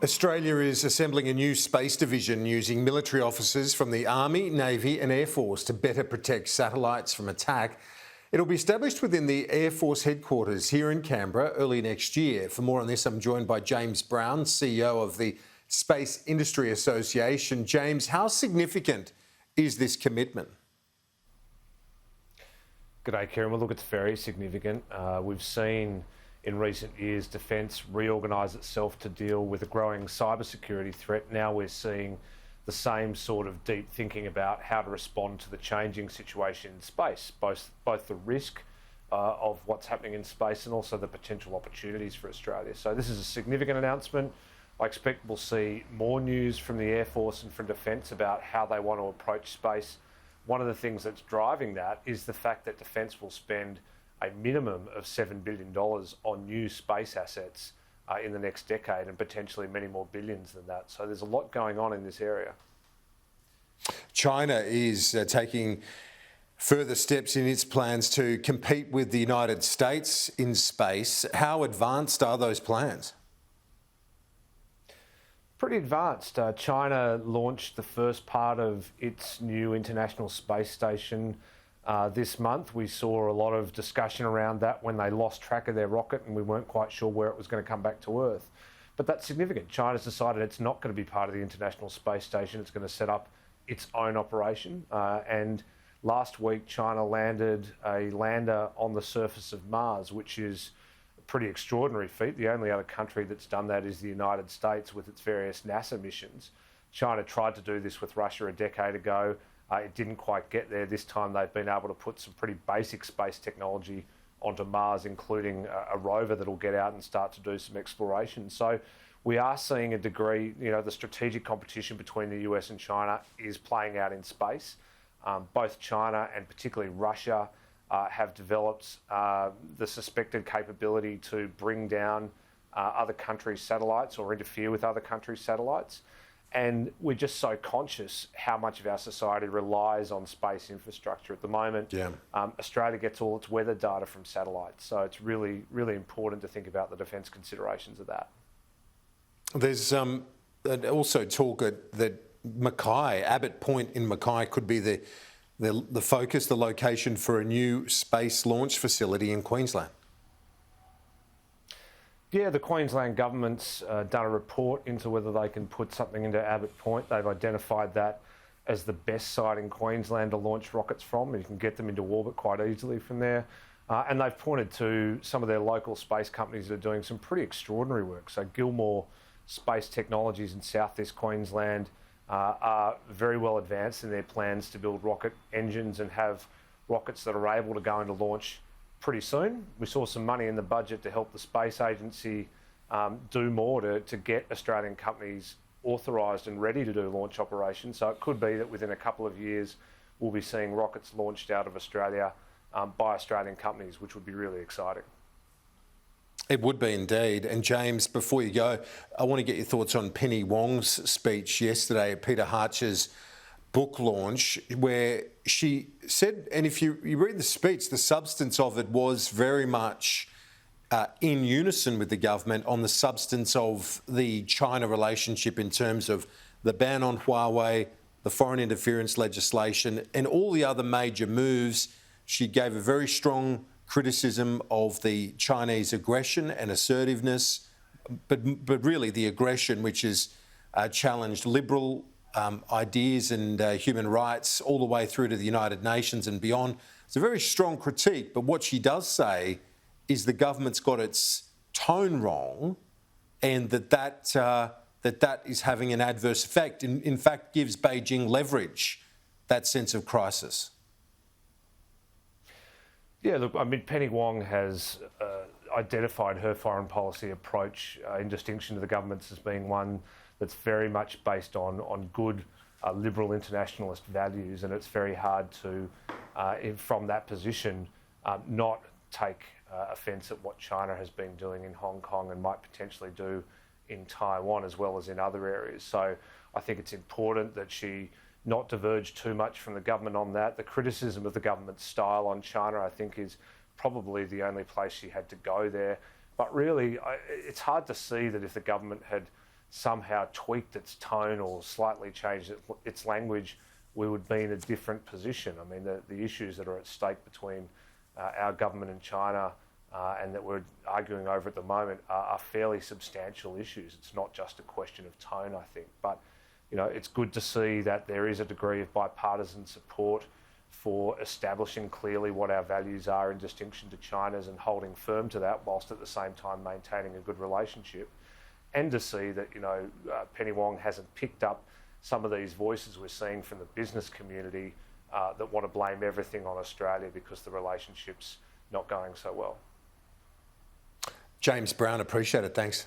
Australia is assembling a new space division using military officers from the Army, Navy and Air Force to better protect satellites from attack. It'll be established within the Air Force headquarters here in Canberra early next year. For more on this, I'm joined by James Brown, CEO of the Space Industry Association. James, how significant is this commitment? G'day, Kieran. Well, look, it's very significant. We've seen in recent years defence reorganise itself to deal with a growing cybersecurity threat. Now we're seeing the same sort of deep thinking about how to respond to the changing situation in space, both the risk of what's happening in space and also the potential opportunities for Australia. So this is a significant announcement. I expect we'll see more news from the Air Force and from Defence about how they want to approach space. One of the things that's driving that is the fact that Defence will spend a minimum of $7 billion on new space assets in the next decade, and potentially many more billions than that. So there's a lot going on in this area. China is taking further steps in its plans to compete with the United States in space. How advanced are those plans? Pretty advanced. China launched the first part of its new International Space Station this month. We saw a lot of discussion around that when they lost track of their rocket and we weren't quite sure where it was going to come back to Earth. But that's significant. China's decided it's not going to be part of the International Space Station. It's going to set up its own operation. And last week, China landed a lander on the surface of Mars, which is a pretty extraordinary feat. The only other country that's done that is the United States with its various NASA missions. China tried to do this with Russia a decade ago. It didn't quite get there. This time they've been able to put some pretty basic space technology onto Mars, including a rover that'll get out and start to do some exploration. So we are seeing a degree, the strategic competition between the US and China is playing out in space. Both China and particularly Russia have developed the suspected capability to bring down other countries' satellites or interfere with other countries' satellites. And we're just so conscious how much of our society relies on space infrastructure at the moment. Yeah. Australia gets all its weather data from satellites, so it's really, really important to think about the defence considerations of that. There's also talk that Mackay, Abbott Point in Mackay, could be the focus, the location for a new space launch facility in Queensland. Yeah, the Queensland government's done a report into whether they can put something into Abbott Point. They've identified that as the best site in Queensland to launch rockets from. You can get them into orbit quite easily from there. And they've pointed to some of their local space companies that are doing some pretty extraordinary work. So Gilmore Space Technologies in southeast Queensland are very well advanced in their plans to build rocket engines and have rockets that are able to go into launch pretty soon. We saw some money in the budget to help the Space Agency do more to get Australian companies authorised and ready to do launch operations. So it could be that within a couple of years we'll be seeing rockets launched out of Australia by Australian companies, which would be really exciting. It would be indeed. And James, before you go, I want to get your thoughts on Penny Wong's speech yesterday at Peter Hartcher's book launch, where she said, and if you read the speech, the substance of it was very much in unison with the government on the substance of the China relationship in terms of the ban on Huawei, the foreign interference legislation and all the other major moves. She gave a very strong criticism of the Chinese aggression and assertiveness, but really the aggression which has challenged liberal ideas and human rights all the way through to the United Nations and beyond. It's a very strong critique, but what she does say is the government's got its tone wrong and that is having an adverse effect, in fact gives Beijing leverage, that sense of crisis. Yeah, look, I mean, Penny Wong has identified her foreign policy approach in distinction to the government's as being one that's very much based on good liberal internationalist values, and it's very hard to, from that position, not take offence at what China has been doing in Hong Kong and might potentially do in Taiwan as well as in other areas. So I think it's important that she not diverge too much from the government on that. The criticism of the government's style on China, I think, is probably the only place she had to go there. But really, it's hard to see that if the government had somehow tweaked its tone or slightly changed its language, we would be in a different position. I mean, the issues that are at stake between our government and China and that we're arguing over at the moment are fairly substantial issues. It's not just a question of tone, I think. But, you know, it's good to see that there is a degree of bipartisan support for establishing clearly what our values are in distinction to China's and holding firm to that, whilst at the same time maintaining a good relationship. And to see that, you know, Penny Wong hasn't picked up some of these voices we're seeing from the business community that want to blame everything on Australia because the relationship's not going so well. James Brown, appreciate it. Thanks.